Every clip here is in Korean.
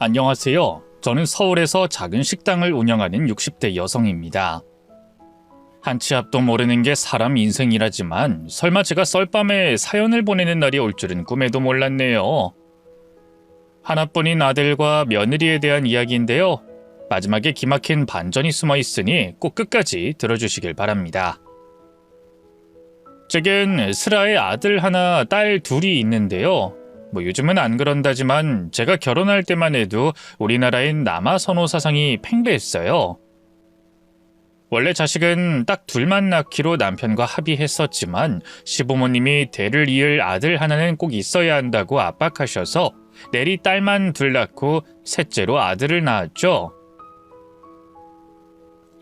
안녕하세요. 저는 서울에서 작은 식당을 운영하는 60대 여성입니다. 한 치 앞도 모르는 게 사람 인생이라지만 설마 제가 썰밤에 사연을 보내는 날이 올 줄은 꿈에도 몰랐네요. 하나뿐인 아들과 며느리에 대한 이야기인데요. 마지막에 기막힌 반전이 숨어 있으니 꼭 끝까지 들어주시길 바랍니다. 제겐 슬아의 아들 하나, 딸 둘이 있는데요. 요즘은 안 그런다지만 제가 결혼할 때만 해도 우리나라엔 남아선호 사상이 팽배했어요. 원래 자식은 딱 둘만 낳기로 남편과 합의했었지만 시부모님이 대를 이을 아들 하나는 꼭 있어야 한다고 압박하셔서 내리 딸만 둘 낳고 셋째로 아들을 낳았죠.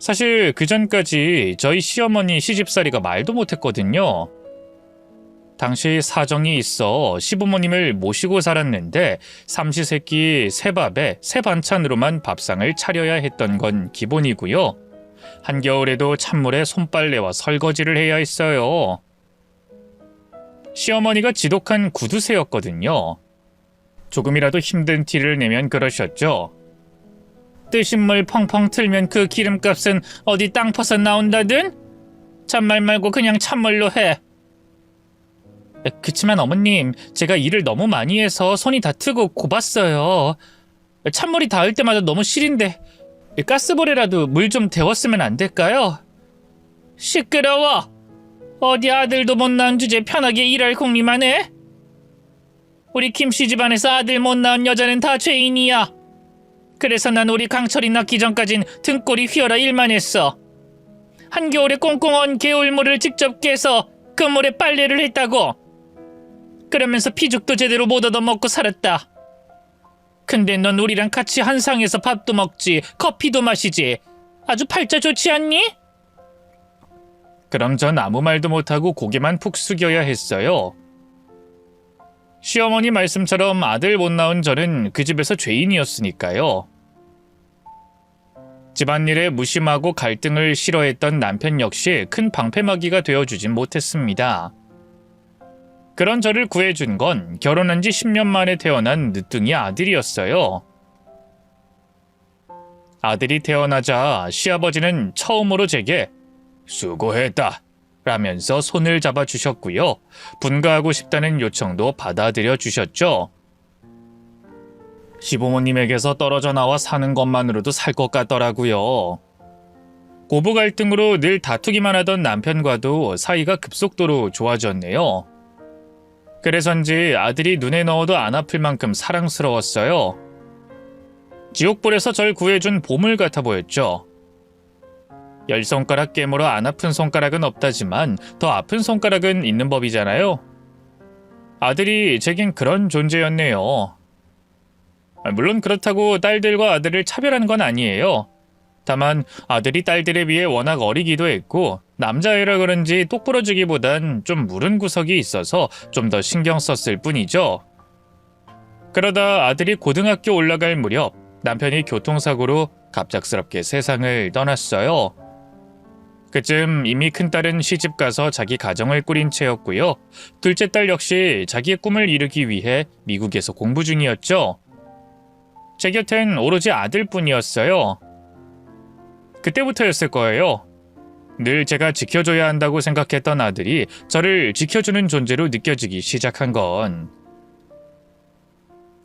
사실 그전까지 저희 시어머니 시집살이가 말도 못했거든요. 당시 사정이 있어 시부모님을 모시고 살았는데 삼시세끼 새밥에 새반찬으로만 밥상을 차려야 했던 건 기본이고요. 한겨울에도 찬물에 손빨래와 설거지를 해야 했어요. 시어머니가 지독한 구두쇠였거든요. 조금이라도 힘든 티를 내면 그러셨죠. 뜨신 물 펑펑 틀면 그 기름값은 어디 땅 파서 나온다든? 잔말 말고 그냥 찬물로 해. 그치만 어머님, 제가 일을 너무 많이 해서 손이 다 트고 고봤어요. 찬물이 닿을 때마다 너무 시린데 가스볼에라도 물 좀 데웠으면 안 될까요? 시끄러워! 어디 아들도 못 낳은 주제 편하게 일할 궁리만 해? 우리 김씨 집안에서 아들 못 낳은 여자는 다 죄인이야. 그래서 난 우리 강철이 낳기 전까진 등골이 휘어라 일만 했어. 한겨울에 꽁꽁 언 개울물을 직접 깨서 그 물에 빨래를 했다고. 그러면서 피죽도 제대로 못 얻어먹고 살았다. 근데 넌 우리랑 같이 한 상에서 밥도 먹지, 커피도 마시지. 아주 팔자 좋지 않니? 그럼 전 아무 말도 못하고 고개만 푹 숙여야 했어요. 시어머니 말씀처럼 아들 못 낳은 저는 그 집에서 죄인이었으니까요. 집안일에 무심하고 갈등을 싫어했던 남편 역시 큰 방패막이가 되어주진 못했습니다. 그런 저를 구해준 건 결혼한 지 10년 만에 태어난 늦둥이 아들이었어요. 아들이 태어나자 시아버지는 처음으로 제게 수고했다 라면서 손을 잡아주셨고요. 분가하고 싶다는 요청도 받아들여 주셨죠. 시부모님에게서 떨어져 나와 사는 것만으로도 살 것 같더라고요. 고부 갈등으로 늘 다투기만 하던 남편과도 사이가 급속도로 좋아졌네요. 그래서인지 아들이 눈에 넣어도 안 아플 만큼 사랑스러웠어요. 지옥불에서 절 구해준 보물 같아 보였죠. 10손가락 깨물어 안 아픈 손가락은 없다지만 더 아픈 손가락은 있는 법이잖아요. 아들이 제겐 그런 존재였네요. 물론 그렇다고 딸들과 아들을 차별하는 건 아니에요. 다만 아들이 딸들에 비해 워낙 어리기도 했고 남자애라 그런지 똑부러지기보단 좀 무른 구석이 있어서 좀 더 신경 썼을 뿐이죠. 그러다 아들이 고등학교 올라갈 무렵 남편이 교통사고로 갑작스럽게 세상을 떠났어요. 그쯤 이미 큰딸은 시집가서 자기 가정을 꾸린 채였고요. 둘째 딸 역시 자기의 꿈을 이루기 위해 미국에서 공부 중이었죠. 제 곁엔 오로지 아들뿐이었어요. 그때부터였을 거예요. 늘 제가 지켜줘야 한다고 생각했던 아들이 저를 지켜주는 존재로 느껴지기 시작한 건.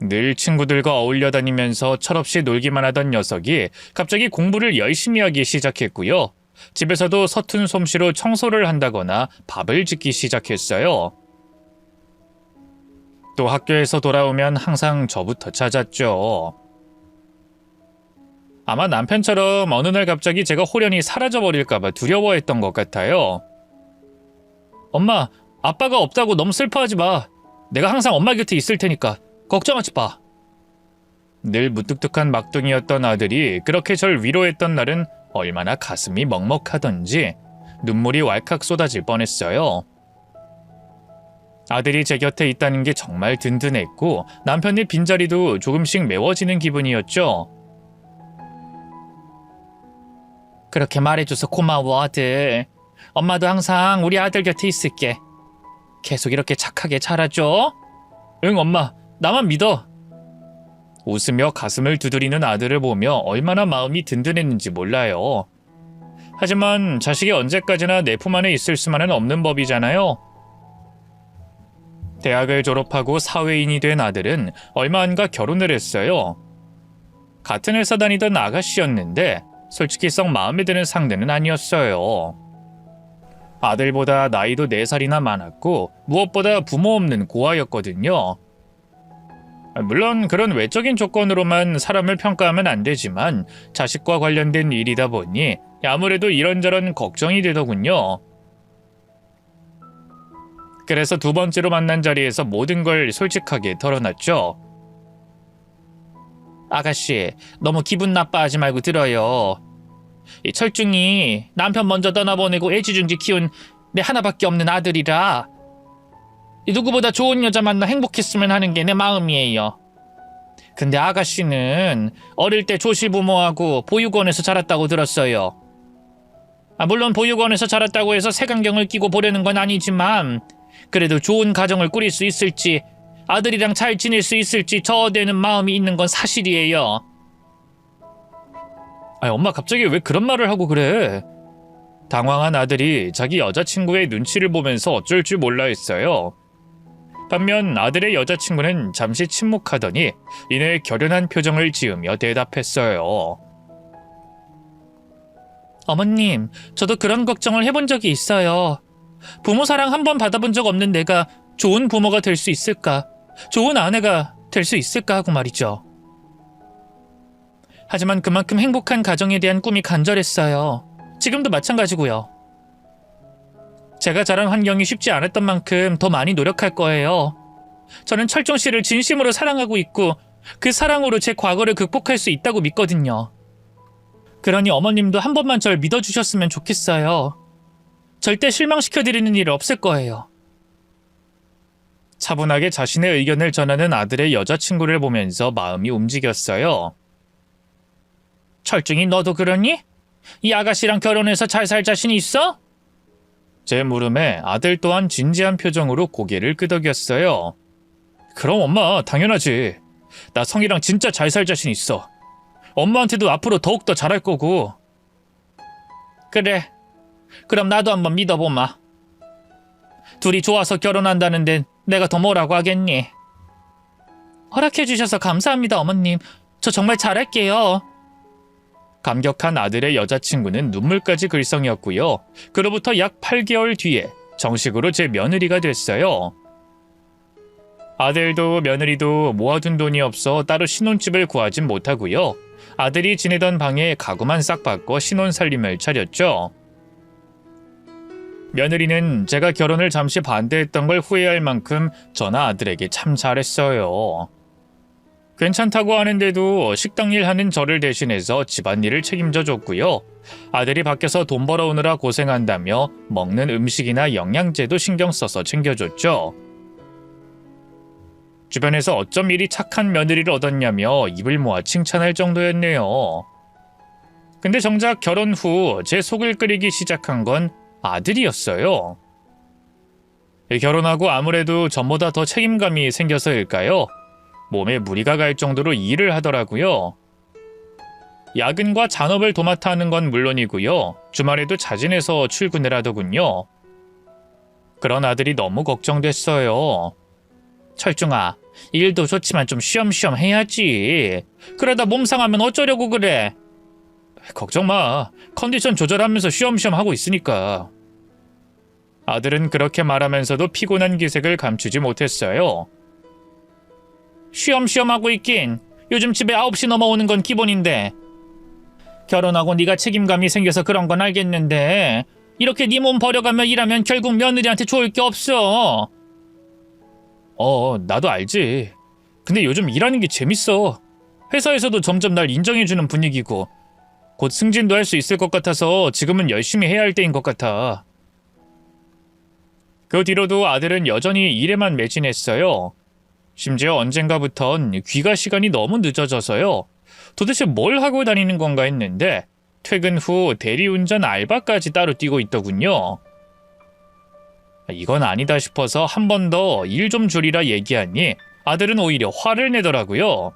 늘 친구들과 어울려 다니면서 철없이 놀기만 하던 녀석이 갑자기 공부를 열심히 하기 시작했고요. 집에서도 서툰 솜씨로 청소를 한다거나 밥을 짓기 시작했어요. 또 학교에서 돌아오면 항상 저부터 찾았죠. 아마 남편처럼 어느 날 갑자기 제가 홀연히 사라져버릴까봐 두려워했던 것 같아요. 엄마, 아빠가 없다고 너무 슬퍼하지 마. 내가 항상 엄마 곁에 있을 테니까 걱정하지 마. 늘 무뚝뚝한 막둥이였던 아들이 그렇게 절 위로했던 날은 얼마나 가슴이 먹먹하던지 눈물이 왈칵 쏟아질 뻔했어요. 아들이 제 곁에 있다는 게 정말 든든했고 남편의 빈자리도 조금씩 메워지는 기분이었죠. 그렇게 말해줘서 고마워 아들. 엄마도 항상 우리 아들 곁에 있을게. 계속 이렇게 착하게 자라줘. 응 엄마, 나만 믿어. 웃으며 가슴을 두드리는 아들을 보며 얼마나 마음이 든든했는지 몰라요. 하지만 자식이 언제까지나 내 품 안에 있을 수만은 없는 법이잖아요. 대학을 졸업하고 사회인이 된 아들은 얼마 안가 결혼을 했어요. 같은 회사 다니던 아가씨였는데 솔직히 썩 마음에 드는 상대는 아니었어요. 아들보다 나이도 4살이나 많았고 무엇보다 부모 없는 고아였거든요. 물론 그런 외적인 조건으로만 사람을 평가하면 안 되지만 자식과 관련된 일이다 보니 아무래도 이런저런 걱정이 되더군요. 그래서 두 번째로 만난 자리에서 모든 걸 솔직하게 털어놨죠. 아가씨, 너무 기분 나빠하지 말고 들어요. 이 철중이 남편 먼저 떠나보내고 애지중지 키운 내 하나밖에 없는 아들이라 누구보다 좋은 여자 만나 행복했으면 하는 게 내 마음이에요. 근데 아가씨는 어릴 때 조실부모하고 보육원에서 자랐다고 들었어요. 물론 보육원에서 자랐다고 해서 색안경을 끼고 보려는 건 아니지만 그래도 좋은 가정을 꾸릴 수 있을지 아들이랑 잘 지낼 수 있을지 저어되는 마음이 있는 건 사실이에요. 엄마 갑자기 왜 그런 말을 하고 그래? 당황한 아들이 자기 여자친구의 눈치를 보면서 어쩔 줄 몰라 했어요. 반면 아들의 여자친구는 잠시 침묵하더니 이내 결연한 표정을 지으며 대답했어요. 어머님, 저도 그런 걱정을 해본 적이 있어요. 부모 사랑 한 번 받아본 적 없는 내가 좋은 부모가 될 수 있을까? 좋은 아내가 될 수 있을까 하고 말이죠. 하지만 그만큼 행복한 가정에 대한 꿈이 간절했어요. 지금도 마찬가지고요. 제가 자란 환경이 쉽지 않았던 만큼 더 많이 노력할 거예요. 저는 철종 씨를 진심으로 사랑하고 있고 그 사랑으로 제 과거를 극복할 수 있다고 믿거든요. 그러니 어머님도 한 번만 절 믿어주셨으면 좋겠어요. 절대 실망시켜드리는 일 없을 거예요. 차분하게 자신의 의견을 전하는 아들의 여자친구를 보면서 마음이 움직였어요. 철중이 너도 그러니? 이 아가씨랑 결혼해서 잘 살 자신이 있어? 제 물음에 아들 또한 진지한 표정으로 고개를 끄덕였어요. 그럼 엄마, 당연하지. 나 성이랑 진짜 잘 살 자신 있어. 엄마한테도 앞으로 더욱더 잘할 거고. 그래. 그럼 나도 한번 믿어보마. 둘이 좋아서 결혼한다는데 내가 더 뭐라고 하겠니? 허락해주셔서 감사합니다, 어머님. 저 정말 잘할게요. 감격한 아들의 여자친구는 눈물까지 글썽였고요. 그로부터 약 8개월 뒤에 정식으로 제 며느리가 됐어요. 아들도 며느리도 모아둔 돈이 없어 따로 신혼집을 구하진 못하고요. 아들이 지내던 방에 가구만 싹 바꿔 신혼살림을 차렸죠. 며느리는 제가 결혼을 잠시 반대했던 걸 후회할 만큼 저나 아들에게 참 잘했어요. 괜찮다고 하는데도 식당 일 하는 저를 대신해서 집안일을 책임져 줬고요. 아들이 밖에서 돈 벌어오느라 고생한다며 먹는 음식이나 영양제도 신경 써서 챙겨줬죠. 주변에서 어쩜 이리 착한 며느리를 얻었냐며 입을 모아 칭찬할 정도였네요. 근데 정작 결혼 후 제 속을 끓이기 시작한 건 아들이었어요. 결혼하고 아무래도 전보다 더 책임감이 생겨서일까요? 몸에 무리가 갈 정도로 일을 하더라고요. 야근과 잔업을 도맡아 하는 건 물론이고요. 주말에도 자진해서 출근을 하더군요. 그런 아들이 너무 걱정됐어요. 철중아, 일도 좋지만 좀 쉬엄쉬엄 해야지. 그러다 몸 상하면 어쩌려고 그래. 걱정 마. 컨디션 조절하면서 쉬엄쉬엄 하고 있으니까. 아들은 그렇게 말하면서도 피곤한 기색을 감추지 못했어요. 쉬엄쉬엄 하고 있긴. 요즘 집에 9시 넘어오는 건 기본인데. 결혼하고 네가 책임감이 생겨서 그런 건 알겠는데 이렇게 네 몸 버려가며 일하면 결국 며느리한테 좋을 게 없어. 나도 알지. 근데 요즘 일하는 게 재밌어. 회사에서도 점점 날 인정해주는 분위기고 곧 승진도 할 수 있을 것 같아서 지금은 열심히 해야 할 때인 것 같아. 그 뒤로도 아들은 여전히 일에만 매진했어요. 심지어 언젠가부턴 귀가 시간이 너무 늦어져서요. 도대체 뭘 하고 다니는 건가 했는데 퇴근 후 대리운전 알바까지 따로 뛰고 있더군요. 이건 아니다 싶어서 한 번 더 일 좀 줄이라 얘기하니 아들은 오히려 화를 내더라고요.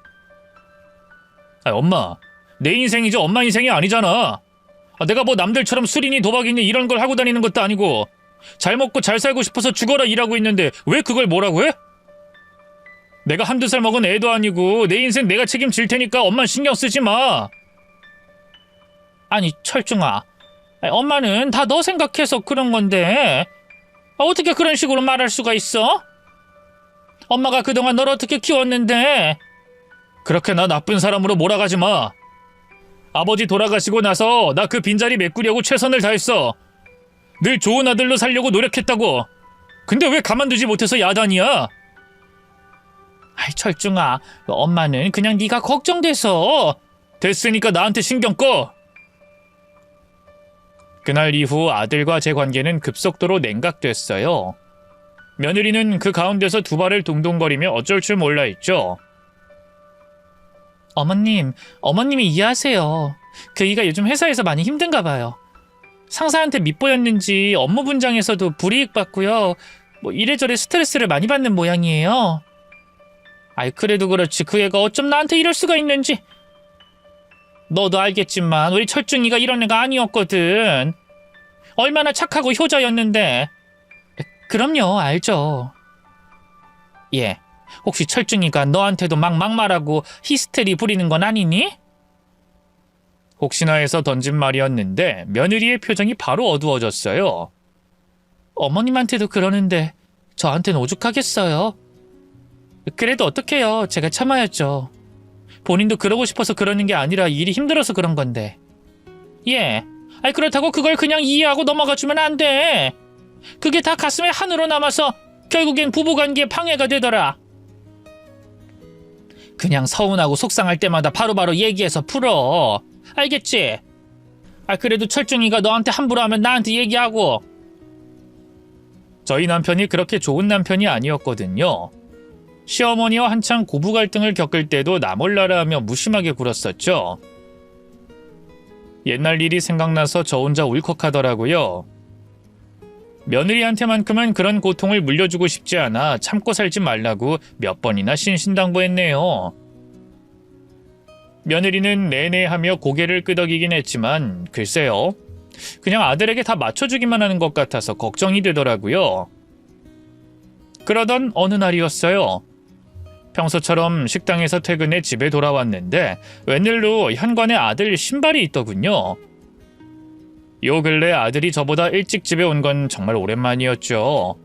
엄마, 내 인생이지 엄마 인생이 아니잖아. 내가 뭐 남들처럼 술이니 도박이니 이런 걸 하고 다니는 것도 아니고 잘 먹고 잘 살고 싶어서 죽어라 일하고 있는데 왜 그걸 뭐라고 해? 내가 한두 살 먹은 애도 아니고 내 인생 내가 책임질 테니까 엄마 신경 쓰지 마. 아니 철중아, 엄마는 다 너 생각해서 그런 건데 어떻게 그런 식으로 말할 수가 있어? 엄마가 그동안 널 어떻게 키웠는데. 그렇게 나 나쁜 사람으로 몰아가지 마. 아버지 돌아가시고 나서 나 그 빈자리 메꾸려고 최선을 다했어. 늘 좋은 아들로 살려고 노력했다고. 근데 왜 가만두지 못해서 야단이야? 아이 철중아, 엄마는 그냥 네가 걱정돼서. 됐으니까 나한테 신경 꺼. 그날 이후 아들과 제 관계는 급속도로 냉각됐어요. 며느리는 그 가운데서 두 발을 동동거리며 어쩔 줄 몰라 했죠. 어머님이 이해하세요. 그이가 요즘 회사에서 많이 힘든가 봐요. 상사한테 밉보였는지 업무 분장에서도 불이익 받고요. 뭐 이래저래 스트레스를 많이 받는 모양이에요. 아이 그래도 그렇지 그 애가 어쩜 나한테 이럴 수가 있는지. 너도 알겠지만 우리 철중이가 이런 애가 아니었거든. 얼마나 착하고 효자였는데. 그럼요, 알죠. 예, 혹시 철중이가 너한테도 막 말하고 히스테리 부리는 건 아니니? 혹시나 해서 던진 말이었는데 며느리의 표정이 바로 어두워졌어요. 어머님한테도 그러는데 저한테는 오죽하겠어요. 그래도 어떡해요. 제가 참아야죠. 본인도 그러고 싶어서 그러는 게 아니라 일이 힘들어서 그런 건데. 예, 아니 그렇다고 그걸 그냥 이해하고 넘어가주면 안 돼. 그게 다 가슴에 한으로 남아서 결국엔 부부관계에 방해가 되더라. 그냥 서운하고 속상할 때마다 바로바로 얘기해서 풀어. 알겠지? 그래도 철중이가 너한테 함부로 하면 나한테 얘기하고. 저희 남편이 그렇게 좋은 남편이 아니었거든요. 시어머니와 한창 고부 갈등을 겪을 때도 나 몰라라 하며 무심하게 굴었었죠. 옛날 일이 생각나서 저 혼자 울컥하더라고요. 며느리한테만큼은 그런 고통을 물려주고 싶지 않아 참고 살지 말라고 몇 번이나 신신당부했네요. 며느리는 네네 하며 고개를 끄덕이긴 했지만 글쎄요. 그냥 아들에게 다 맞춰주기만 하는 것 같아서 걱정이 되더라고요. 그러던 어느 날이었어요. 평소처럼 식당에서 퇴근해 집에 돌아왔는데 웬일로 현관에 아들 신발이 있더군요. 요 근래 아들이 저보다 일찍 집에 온 건 정말 오랜만이었죠.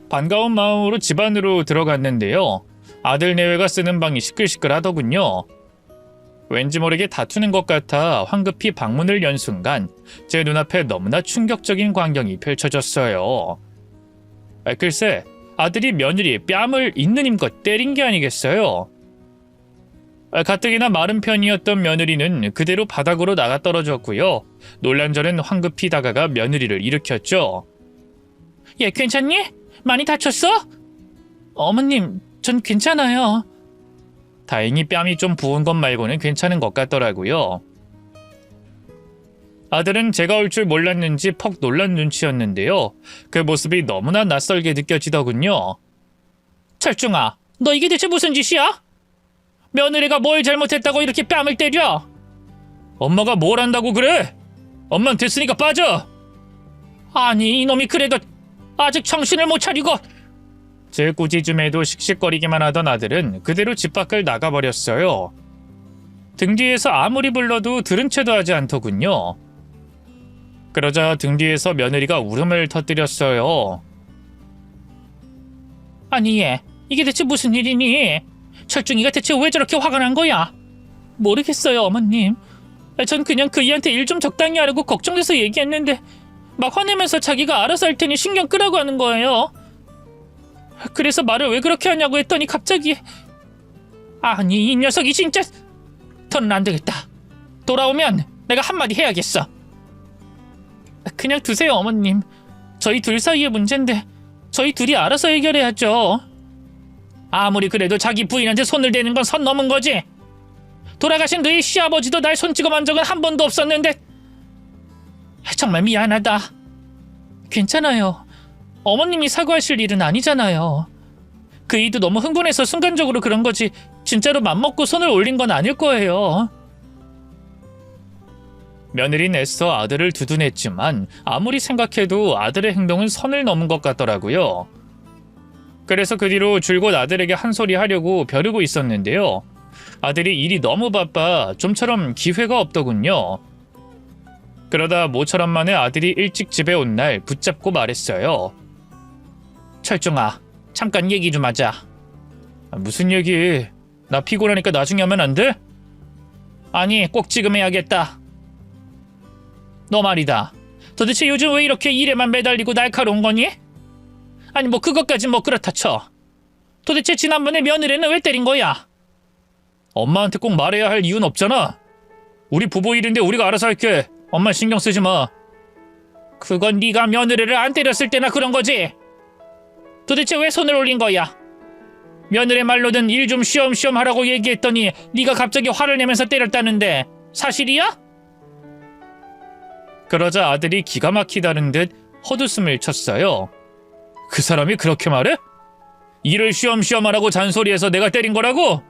반가운 마음으로 집 안으로 들어갔는데요. 아들 내외가 쓰는 방이 시끌시끌하더군요. 왠지 모르게 다투는 것 같아 황급히 방문을 연 순간 제 눈앞에 너무나 충격적인 광경이 펼쳐졌어요. 글쎄, 아들이 며느리의 뺨을 있는 힘껏 때린 게 아니겠어요. 가뜩이나 마른 편이었던 며느리는 그대로 바닥으로 나가 떨어졌고요. 놀란 저는 황급히 다가가 며느리를 일으켰죠. 얘 괜찮니? 많이 다쳤어? 어머님, 전 괜찮아요. 다행히 뺨이 좀 부은 것 말고는 괜찮은 것 같더라고요. 아들은 제가 올 줄 몰랐는지 퍽 놀란 눈치였는데요. 그 모습이 너무나 낯설게 느껴지더군요. 철중아, 너 이게 대체 무슨 짓이야? 며느리가 뭘 잘못했다고 이렇게 뺨을 때려? 엄마가 뭘 한다고 그래? 엄만 됐으니까 빠져! 아니 이놈이 그래도 아직 정신을 못 차리고. 제 꾸짖음에도 씩씩거리기만 하던 아들은 그대로 집 밖을 나가버렸어요. 등 뒤에서 아무리 불러도 들은 채도 하지 않더군요. 그러자 등 뒤에서 며느리가 울음을 터뜨렸어요. 아니 얘, 이게 대체 무슨 일이니? 철중이가 대체 왜 저렇게 화가 난 거야? 모르겠어요 어머님. 전 그냥 그이한테 일 좀 적당히 하려고 걱정돼서 얘기했는데 막 화내면서 자기가 알아서 할 테니 신경 끄라고 하는 거예요. 그래서 말을 왜 그렇게 하냐고 했더니 갑자기. 아니 이 녀석이 진짜. 더는 안 되겠다. 돌아오면 내가 한마디 해야겠어. 그냥 두세요 어머님. 저희 둘 사이의 문제인데 저희 둘이 알아서 해결해야죠. 아무리 그래도 자기 부인한테 손을 대는 건 선 넘은 거지. 돌아가신 너희 시아버지도 날 손찌검 한 적은 한 번도 없었는데. 정말 미안하다. 괜찮아요. 어머님이 사과하실 일은 아니잖아요. 그이도 너무 흥분해서 순간적으로 그런 거지 진짜로 맘먹고 손을 올린 건 아닐 거예요. 며느리는 애써 아들을 두둔했지만 아무리 생각해도 아들의 행동은 선을 넘은 것 같더라고요. 그래서 그 뒤로 줄곧 아들에게 한 소리 하려고 벼르고 있었는데요. 아들이 일이 너무 바빠 좀처럼 기회가 없더군요. 그러다 모처럼 만에 아들이 일찍 집에 온 날 붙잡고 말했어요. 철중아, 잠깐 얘기 좀 하자. 무슨 얘기? 나 피곤하니까 나중에 하면 안 돼? 아니, 꼭 지금 해야겠다. 너 말이다. 도대체 요즘 왜 이렇게 일에만 매달리고 날카로운 거니? 아니 뭐 그것까진 뭐 그렇다 쳐. 도대체 지난번에 며느리는 왜 때린 거야? 엄마한테 꼭 말해야 할 이유는 없잖아. 우리 부부 일인데 우리가 알아서 할게. 엄마 신경 쓰지 마. 그건 네가 며느리를 안 때렸을 때나 그런 거지. 도대체 왜 손을 올린 거야? 며느리 말로는 일 좀 쉬엄쉬엄 하라고 얘기했더니 네가 갑자기 화를 내면서 때렸다는데 사실이야? 그러자 아들이 기가 막히다는 듯 헛웃음을 쳤어요. 그 사람이 그렇게 말해? 일을 쉬엄쉬엄 하라고 잔소리해서 내가 때린 거라고?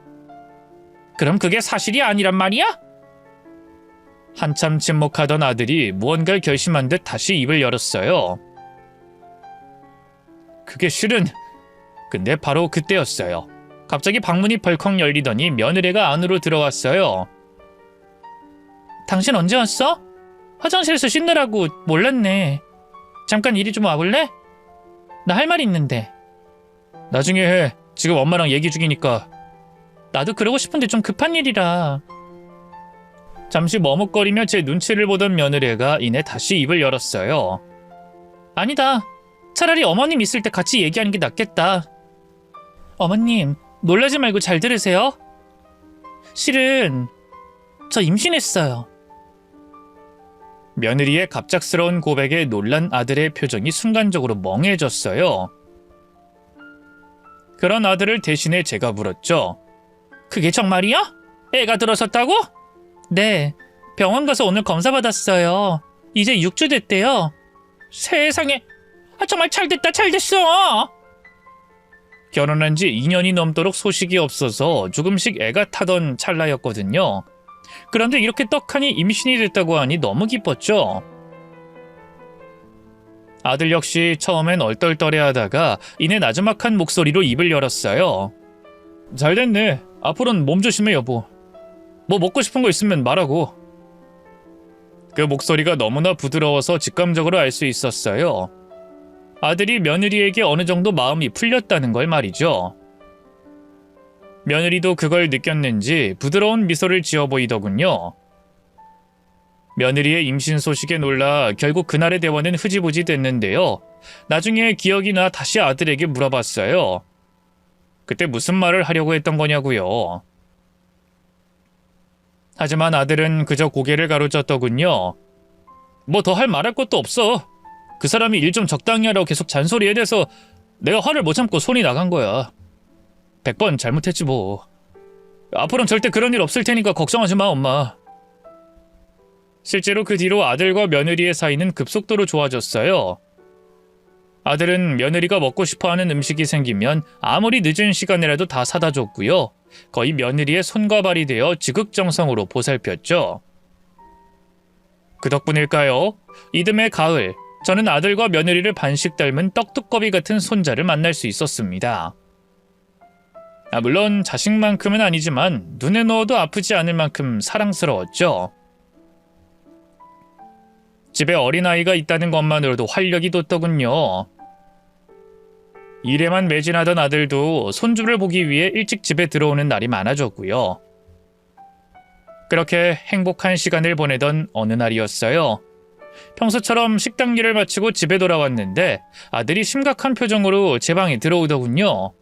그럼 그게 사실이 아니란 말이야? 한참 침묵하던 아들이 무언가를 결심한 듯 다시 입을 열었어요. 그게 실은... 근데 바로 그때였어요. 갑자기 방문이 벌컥 열리더니 며느리가 안으로 들어왔어요. 당신 언제 왔어? 화장실에서 씻느라고 몰랐네. 잠깐 이리 좀 와볼래? 나 할 말 있는데. 나중에 해. 지금 엄마랑 얘기 중이니까. 나도 그러고 싶은데 좀 급한 일이라. 잠시 머뭇거리며 제 눈치를 보던 며느리가 이내 다시 입을 열었어요. 아니다. 차라리 어머님 있을 때 같이 얘기하는 게 낫겠다. 어머님, 놀라지 말고 잘 들으세요. 실은 저 임신했어요. 며느리의 갑작스러운 고백에 놀란 아들의 표정이 순간적으로 멍해졌어요. 그런 아들을 대신해 제가 물었죠. 그게 정말이야? 애가 들어섰다고? 네, 병원 가서 오늘 검사 받았어요. 이제 6주 됐대요. 세상에, 정말 잘됐다, 잘됐어. 결혼한 지 2년이 넘도록 소식이 없어서 조금씩 애가 타던 찰나였거든요. 그런데 이렇게 떡하니 임신이 됐다고 하니 너무 기뻤죠. 아들 역시 처음엔 얼떨떨해하다가 이내 나지막한 목소리로 입을 열었어요. 잘 됐네. 앞으로는 몸 조심해 여보. 뭐 먹고 싶은 거 있으면 말하고. 그 목소리가 너무나 부드러워서 직감적으로 알 수 있었어요. 아들이 며느리에게 어느 정도 마음이 풀렸다는 걸 말이죠. 며느리도 그걸 느꼈는지 부드러운 미소를 지어 보이더군요. 며느리의 임신 소식에 놀라 결국 그날의 대화는 흐지부지 됐는데요. 나중에 기억이 나 다시 아들에게 물어봤어요. 그때 무슨 말을 하려고 했던 거냐고요. 하지만 아들은 그저 고개를 가로젓더군요. 뭐 더 할 말할 것도 없어. 그 사람이 일 좀 적당히 하라고 계속 잔소리에 대해서 내가 화를 못 참고 손이 나간 거야. 100번 잘못했지 뭐. 앞으로는 절대 그런 일 없을 테니까 걱정하지 마, 엄마. 실제로 그 뒤로 아들과 며느리의 사이는 급속도로 좋아졌어요. 아들은 며느리가 먹고 싶어하는 음식이 생기면 아무리 늦은 시간이라도 다 사다 줬고요. 거의 며느리의 손과 발이 되어 지극정성으로 보살폈죠. 그 덕분일까요? 이듬해 가을, 저는 아들과 며느리를 반씩 닮은 떡두꺼비 같은 손자를 만날 수 있었습니다. 물론 자식만큼은 아니지만 눈에 넣어도 아프지 않을 만큼 사랑스러웠죠. 집에 어린아이가 있다는 것만으로도 활력이 돋더군요. 일에만 매진하던 아들도 손주를 보기 위해 일찍 집에 들어오는 날이 많아졌고요. 그렇게 행복한 시간을 보내던 어느 날이었어요. 평소처럼 식당 일을 마치고 집에 돌아왔는데 아들이 심각한 표정으로 제 방에 들어오더군요.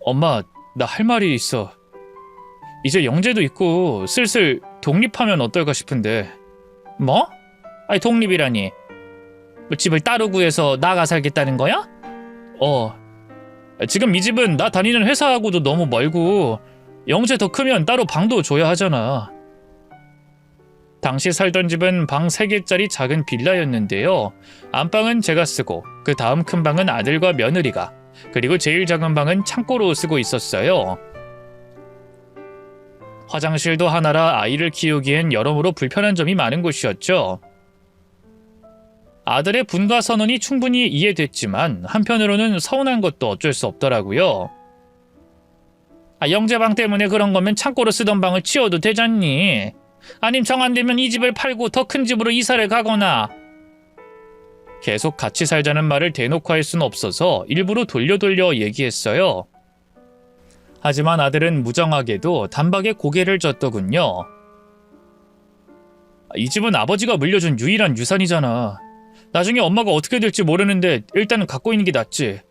엄마, 나 할 말이 있어. 이제 영재도 있고 슬슬 독립하면 어떨까 싶은데. 뭐? 아니 독립이라니. 뭐 집을 따로 구해서 나가 살겠다는 거야? 지금 이 집은 나 다니는 회사하고도 너무 멀고 영재 더 크면 따로 방도 줘야 하잖아. 당시 살던 집은 방 3개짜리 작은 빌라였는데요. 안방은 제가 쓰고 그 다음 큰 방은 아들과 며느리가, 그리고 제일 작은 방은 창고로 쓰고 있었어요. 화장실도 하나라 아이를 키우기엔 여러모로 불편한 점이 많은 곳이었죠. 아들의 분가 선언이 충분히 이해됐지만 한편으로는 서운한 것도 어쩔 수 없더라고요. 영재방 때문에 그런 거면 창고로 쓰던 방을 치워도 되잖니. 아님 정 안 되면 이 집을 팔고 더 큰 집으로 이사를 가거나. 계속 같이 살자는 말을 대놓고 할 수는 없어서 일부러 돌려 얘기했어요. 하지만 아들은 무정하게도 단박에 고개를 젓더군요. 이 집은 아버지가 물려준 유일한 유산이잖아. 나중에 엄마가 어떻게 될지 모르는데 일단은 갖고 있는 게 낫지.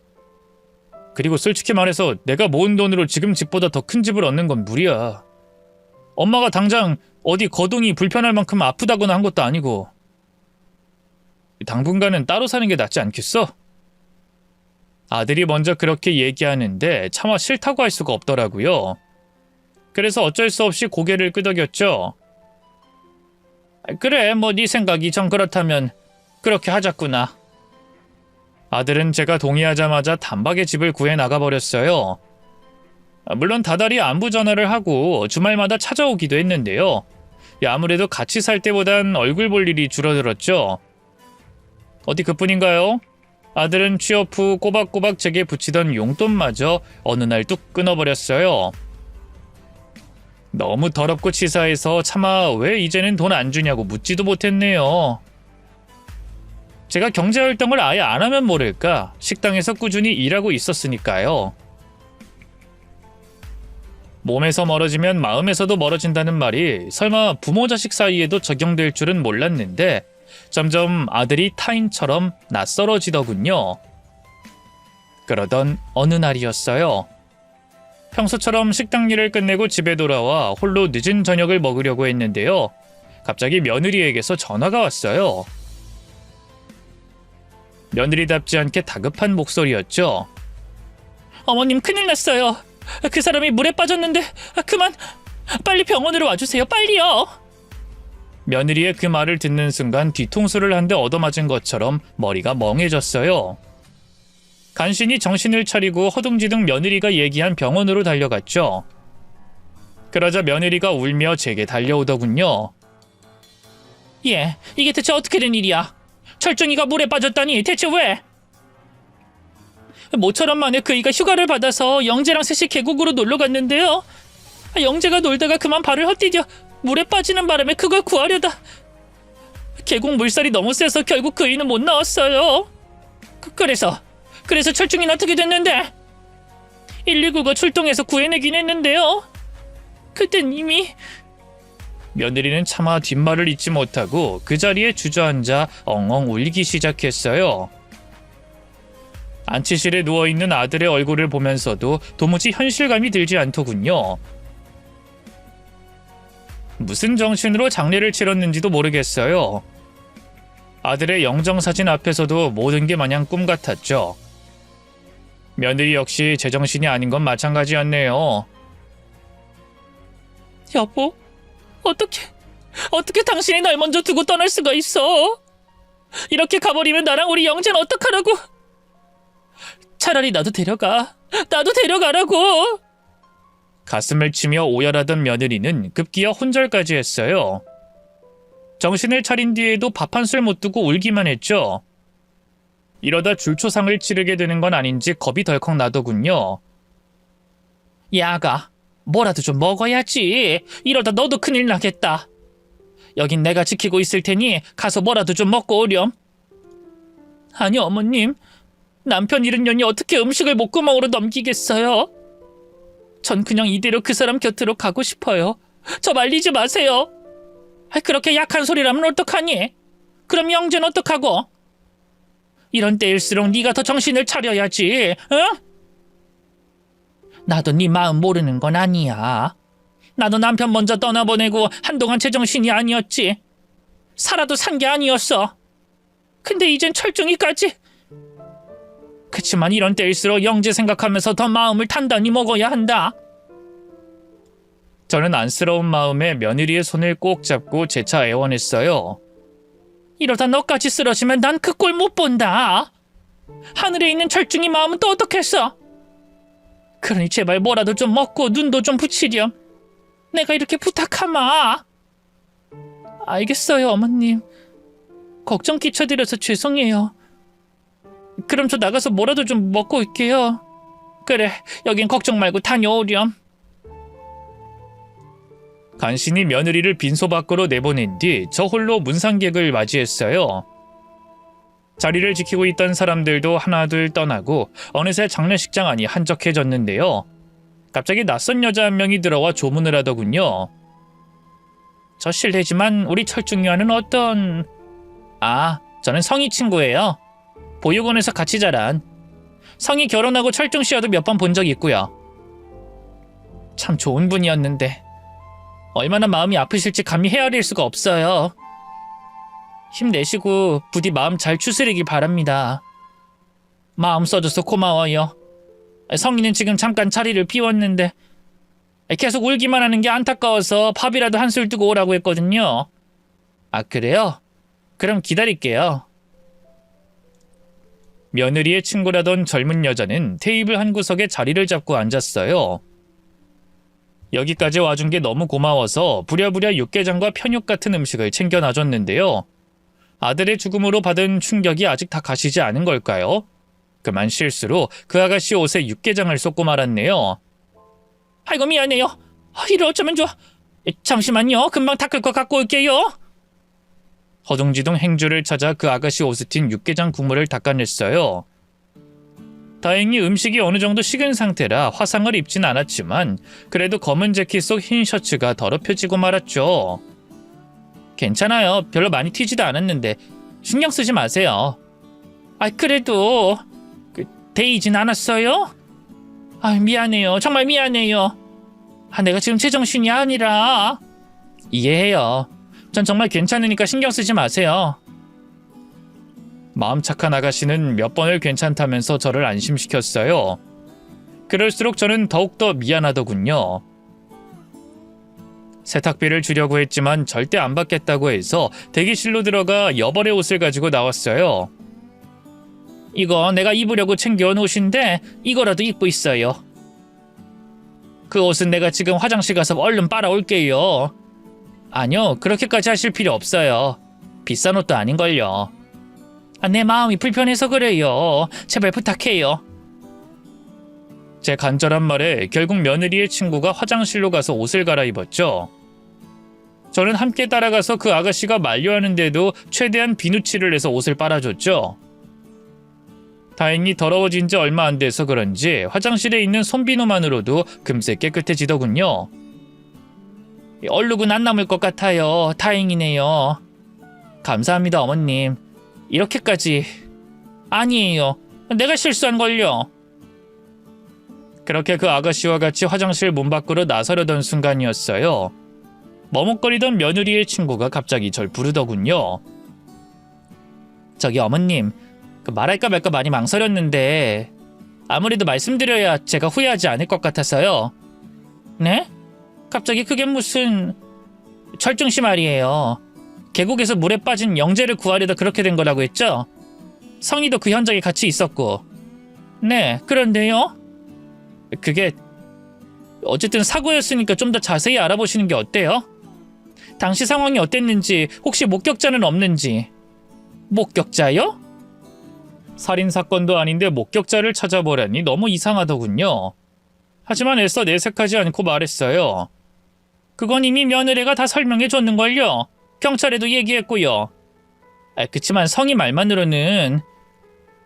그리고 솔직히 말해서 내가 모은 돈으로 지금 집보다 더 큰 집을 얻는 건 무리야. 엄마가 당장 어디 거동이 불편할 만큼 아프다거나 한 것도 아니고. 당분간은 따로 사는 게 낫지 않겠어? 아들이 먼저 그렇게 얘기하는데 차마 싫다고 할 수가 없더라고요. 그래서 어쩔 수 없이 고개를 끄덕였죠. 그래, 뭐 네 생각이 정 그렇다면 그렇게 하자꾸나. 아들은 제가 동의하자마자 단박에 집을 구해 나가버렸어요. 물론 다달이 안부 전화를 하고 주말마다 찾아오기도 했는데요. 아무래도 같이 살 때보단 얼굴 볼 일이 줄어들었죠. 어디 그뿐인가요? 아들은 취업 후 꼬박꼬박 제게 붙이던 용돈마저 어느 날 뚝 끊어버렸어요. 너무 더럽고 치사해서 차마 왜 이제는 돈 안 주냐고 묻지도 못했네요. 제가 경제활동을 아예 안 하면 모를까 식당에서 꾸준히 일하고 있었으니까요. 몸에서 멀어지면 마음에서도 멀어진다는 말이 설마 부모 자식 사이에도 적용될 줄은 몰랐는데 점점 아들이 타인처럼 낯설어지더군요. 그러던 어느 날이었어요. 평소처럼 식당 일을 끝내고 집에 돌아와 홀로 늦은 저녁을 먹으려고 했는데요. 갑자기 며느리에게서 전화가 왔어요. 며느리답지 않게 다급한 목소리였죠. 어머님, 큰일 났어요. 그 사람이 물에 빠졌는데 그만 빨리 병원으로 와주세요. 빨리요. 며느리의 그 말을 듣는 순간 뒤통수를 한 대 얻어맞은 것처럼 머리가 멍해졌어요. 간신히 정신을 차리고 허둥지둥 며느리가 얘기한 병원으로 달려갔죠. 그러자 며느리가 울며 제게 달려오더군요. 예, 이게 대체 어떻게 된 일이야? 철중이가 물에 빠졌다니 대체 왜? 모처럼 만에 그이가 휴가를 받아서 영재랑 셋이 계곡으로 놀러 갔는데요. 영재가 놀다가 그만 발을 헛디뎌 물에 빠지는 바람에 그걸 구하려다 계곡 물살이 너무 세서 결국 그이는 못 나왔어요. 그래서 철중이는 어떻게 됐는데? 119가 출동해서 구해내긴 했는데요. 그땐 이미... 며느리는 차마 뒷말을 잇지 못하고 그 자리에 주저앉아 엉엉 울기 시작했어요. 안치실에 누워있는 아들의 얼굴을 보면서도 도무지 현실감이 들지 않더군요. 무슨 정신으로 장례를 치렀는지도 모르겠어요. 아들의 영정사진 앞에서도 모든 게 마냥 꿈 같았죠. 며느리 역시 제정신이 아닌 건 마찬가지였네요. 여보, 어떻게 당신이 날 먼저 두고 떠날 수가 있어? 이렇게 가버리면 나랑 우리 영재는 어떡하라고? 차라리 나도 데려가라고. 가슴을 치며 오열하던 며느리는 급기야 혼절까지 했어요. 정신을 차린 뒤에도 밥 한 술 못 두고 울기만 했죠. 이러다 줄초상을 치르게 되는 건 아닌지 겁이 덜컥 나더군요. 야가, 뭐라도 좀 먹어야지. 이러다 너도 큰일 나겠다. 여긴 내가 지키고 있을 테니 가서 뭐라도 좀 먹고 오렴. 아니 어머님, 남편 잃은 년이 어떻게 음식을 목구멍으로 넘기겠어요? 전 그냥 이대로 그 사람 곁으로 가고 싶어요. 저 말리지 마세요. 그렇게 약한 소리라면 어떡하니? 그럼 영재는 어떡하고? 이런 때일수록 네가 더 정신을 차려야지. 응? 나도 네 마음 모르는 건 아니야. 나도 남편 먼저 떠나보내고 한동안 제정신이 아니었지. 살아도 산 게 아니었어. 근데 이젠 철중이까지. 그치만 이런 때일수록 영재 생각하면서 더 마음을 단단히 먹어야 한다. 저는 안쓰러운 마음에 며느리의 손을 꼭 잡고 재차 애원했어요. 이러다 너까지 쓰러지면 난 그 꼴 못 본다. 하늘에 있는 철중이 마음은 또 어떻겠어? 그러니 제발 뭐라도 좀 먹고 눈도 좀 붙이렴. 내가 이렇게 부탁하마. 알겠어요, 어머님. 걱정 끼쳐드려서 죄송해요. 그럼 저 나가서 뭐라도 좀 먹고 올게요. 그래, 여긴 걱정 말고 다녀오렴. 간신히 며느리를 빈소 밖으로 내보낸 뒤 저 홀로 문상객을 맞이했어요. 자리를 지키고 있던 사람들도 하나둘 떠나고 어느새 장례식장 안이 한적해졌는데요. 갑자기 낯선 여자 한 명이 들어와 조문을 하더군요. 저 실례지만 우리 철중이와는 어떤... 저는 성희 친구예요. 보육원에서 같이 자란. 성희 결혼하고 철중 씨와도 몇 번 본 적이 있고요. 참 좋은 분이었는데 얼마나 마음이 아프실지 감히 헤아릴 수가 없어요. 힘내시고 부디 마음 잘 추스리길 바랍니다. 마음 써줘서 고마워요. 성희는 지금 잠깐 자리를 비웠는데 계속 울기만 하는 게 안타까워서 밥이라도 한술 뜨고 오라고 했거든요. 그래요? 그럼 기다릴게요. 며느리의 친구라던 젊은 여자는 테이블 한 구석에 자리를 잡고 앉았어요. 여기까지 와준 게 너무 고마워서 부랴부랴 육개장과 편육 같은 음식을 챙겨 놔줬는데요. 아들의 죽음으로 받은 충격이 아직 다 가시지 않은 걸까요? 그만 실수로 그 아가씨 옷에 육개장을 쏟고 말았네요. 아이고 미안해요. 이를 어쩌면 좋아. 잠시만요. 금방 닦을 거 갖고 올게요. 허둥지둥 행주를 찾아 그 아가씨 옷에 튄 육개장 국물을 닦아냈어요. 다행히 음식이 어느 정도 식은 상태라 화상을 입진 않았지만 그래도 검은 재킷 속 흰 셔츠가 더럽혀지고 말았죠. 괜찮아요. 별로 많이 튀지도 않았는데 신경 쓰지 마세요. 그래도 데이진 않았어요? 미안해요. 정말 미안해요. 내가 지금 제정신이 아니라. 이해해요. 전 정말 괜찮으니까 신경 쓰지 마세요. 마음 착한 아가씨는 몇 번을 괜찮다면서 저를 안심시켰어요. 그럴수록 저는 더욱더 미안하더군요. 세탁비를 주려고 했지만 절대 안 받겠다고 해서 대기실로 들어가 여벌의 옷을 가지고 나왔어요. 이거 내가 입으려고 챙겨온 옷인데 이거라도 입고 있어요. 그 옷은 내가 지금 화장실 가서 얼른 빨아올게요. 아니요, 그렇게까지 하실 필요 없어요. 비싼 옷도 아닌걸요. 내 마음이 불편해서 그래요. 제발 부탁해요. 제 간절한 말에 결국 며느리의 친구가 화장실로 가서 옷을 갈아입었죠. 저는 함께 따라가서 그 아가씨가 만류하는데도 최대한 비누칠을 해서 옷을 빨아줬죠. 다행히 더러워진 지 얼마 안 돼서 그런지 화장실에 있는 손비누만으로도 금세 깨끗해지더군요. 얼룩은 안 남을 것 같아요. 다행이네요. 감사합니다, 어머님. 이렇게까지... 아니에요. 내가 실수한 걸요. 그렇게 그 아가씨와 같이 화장실 문 밖으로 나서려던 순간이었어요. 머뭇거리던 며느리의 친구가 갑자기 절 부르더군요. 저기 어머님, 말할까 말까 많이 망설였는데 아무래도 말씀드려야 제가 후회하지 않을 것 같아서요. 네? 갑자기 그게 무슨... 철중씨 말이에요. 계곡에서 물에 빠진 영재를 구하려다 그렇게 된 거라고 했죠? 성희도 그 현장에 같이 있었고. 네, 그런데요? 그게 어쨌든 사고였으니까 좀 더 자세히 알아보시는 게 어때요? 당시 상황이 어땠는지, 혹시 목격자는 없는지. 목격자요? 살인사건도 아닌데 목격자를 찾아보라니 너무 이상하더군요. 하지만 애써 내색하지 않고 말했어요. 그건 이미 며느리가 다 설명해 줬는걸요. 경찰에도 얘기했고요. 그치만 성희 말만으로는...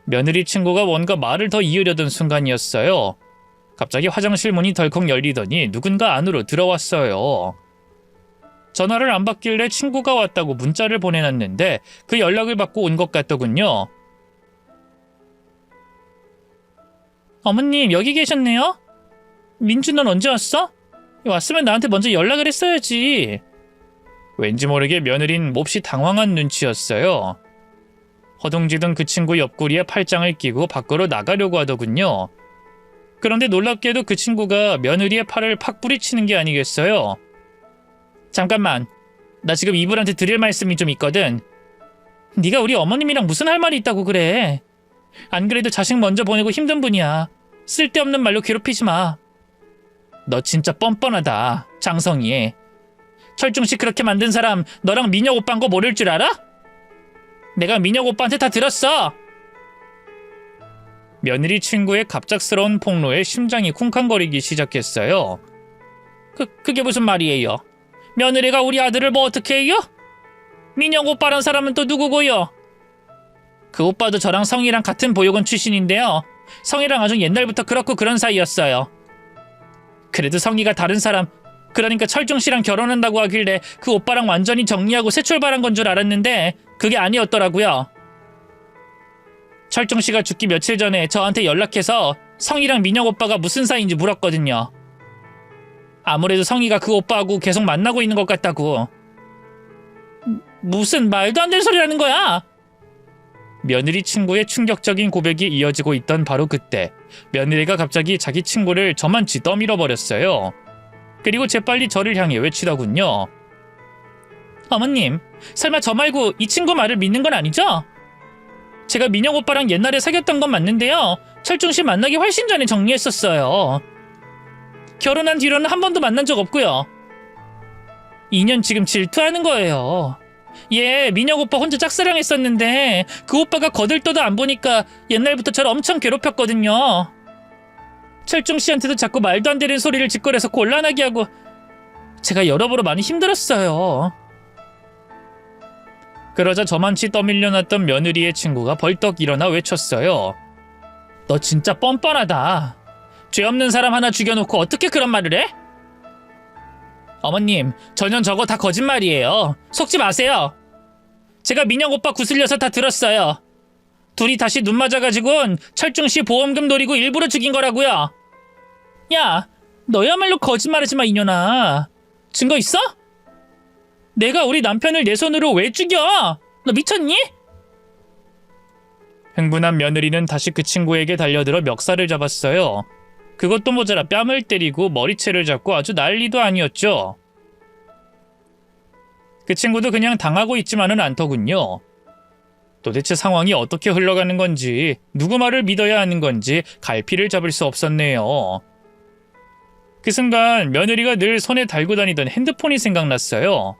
며느리 친구가 뭔가 말을 더 이으려던 순간이었어요. 갑자기 화장실 문이 덜컥 열리더니 누군가 안으로 들어왔어요. 전화를 안 받길래 친구가 왔다고 문자를 보내놨는데 그 연락을 받고 온 것 같더군요. 어머님, 여기 계셨네요? 민주, 넌 언제 왔어? 왔으면 나한테 먼저 연락을 했어야지. 왠지 모르게 며느린 몹시 당황한 눈치였어요. 허둥지둥 그 친구 옆구리에 팔짱을 끼고 밖으로 나가려고 하더군요. 그런데 놀랍게도 그 친구가 며느리의 팔을 팍 부리치는 게 아니겠어요. 잠깐만, 나 지금 이불한테 드릴 말씀이 좀 있거든. 네가 우리 어머님이랑 무슨 할 말이 있다고 그래. 안 그래도 자식 먼저 보내고 힘든 분이야. 쓸데없는 말로 괴롭히지 마. 너 진짜 뻔뻔하다, 장성희. 철중씨 그렇게 만든 사람 너랑 민혁 오빠인 거 모를 줄 알아? 내가 민혁 오빠한테 다 들었어. 며느리 친구의 갑작스러운 폭로에 심장이 쿵쾅거리기 시작했어요. 그게 무슨 말이에요? 며느리가 우리 아들을 뭐 어떻게 해요? 민혁 오빠란 사람은 또 누구고요? 그 오빠도 저랑 성희랑 같은 보육원 출신인데요. 성희랑 아주 옛날부터 그렇고 그런 사이였어요. 그래도 성희가 다른 사람, 그러니까 철중씨랑 결혼한다고 하길래 그 오빠랑 완전히 정리하고 새 출발한 건 줄 알았는데 그게 아니었더라고요. 철중씨가 죽기 며칠 전에 저한테 연락해서 성희랑 민혁 오빠가 무슨 사이인지 물었거든요. 아무래도 성희가 그 오빠하고 계속 만나고 있는 것 같다고. 무슨 말도 안 되는 소리라는 거야? 며느리 친구의 충격적인 고백이 이어지고 있던 바로 그때 며느리가 갑자기 자기 친구를 저만치 떠밀어 버렸어요. 그리고 재빨리 저를 향해 외치더군요. 어머님, 설마 저 말고 이 친구 말을 믿는 건 아니죠? 제가 민혁 오빠랑 옛날에 사귀었던 건 맞는데요. 철중씨 만나기 훨씬 전에 정리했었어요. 결혼한 뒤로는 한 번도 만난 적 없고요. 2년 지금 질투하는 거예요. 얘 민혁 오빠 혼자 짝사랑했었는데 그 오빠가 거들떠도 안 보니까 옛날부터 저를 엄청 괴롭혔거든요. 철중씨한테도 자꾸 말도 안 되는 소리를 짓거려서 곤란하게 하고 제가 여러모로 많이 힘들었어요. 그러자 저만치 떠밀려놨던 며느리의 친구가 벌떡 일어나 외쳤어요. 너 진짜 뻔뻔하다. 죄 없는 사람 하나 죽여놓고 어떻게 그런 말을 해? 어머님, 전혀 저거 다 거짓말이에요. 속지 마세요. 제가 민혁 오빠 구슬려서 다 들었어요. 둘이 다시 눈 맞아가지고는 철중씨 보험금 노리고 일부러 죽인 거라고요. 야, 너야말로 거짓말하지 마, 이년아. 증거 있어? 내가 우리 남편을 내 손으로 왜 죽여? 너 미쳤니? 흥분한 며느리는 다시 그 친구에게 달려들어 멱살을 잡았어요. 그것도 모자라 뺨을 때리고 머리채를 잡고 아주 난리도 아니었죠. 그 친구도 그냥 당하고 있지만은 않더군요. 도대체 상황이 어떻게 흘러가는 건지, 누구 말을 믿어야 하는 건지 갈피를 잡을 수 없었네요. 그 순간 며느리가 늘 손에 달고 다니던 핸드폰이 생각났어요.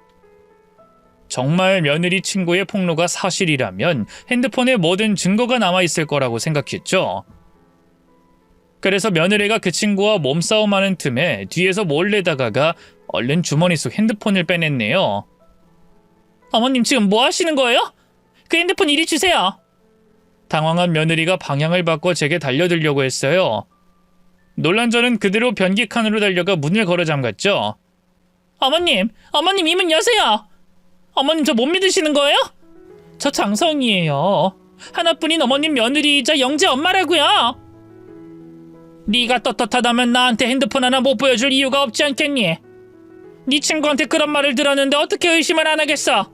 정말 며느리 친구의 폭로가 사실이라면 핸드폰에 모든 증거가 남아있을 거라고 생각했죠. 그래서 며느리가 그 친구와 몸싸움하는 틈에 뒤에서 몰래 다가가 얼른 주머니 속 핸드폰을 빼냈네요. 어머님 지금 뭐 하시는 거예요? 그 핸드폰 이리 주세요. 당황한 며느리가 방향을 바꿔 제게 달려들려고 했어요. 놀란 저는 그대로 변기 칸으로 달려가 문을 걸어 잠갔죠. 어머님 이 문 여세요. 어머님 저 못 믿으시는 거예요? 저 장성이에요. 하나뿐인 어머님 며느리이자 영재 엄마라고요. 네가 떳떳하다면 나한테 핸드폰 하나 못 보여줄 이유가 없지 않겠니? 네 친구한테 그런 말을 들었는데 어떻게 의심을 안 하겠어?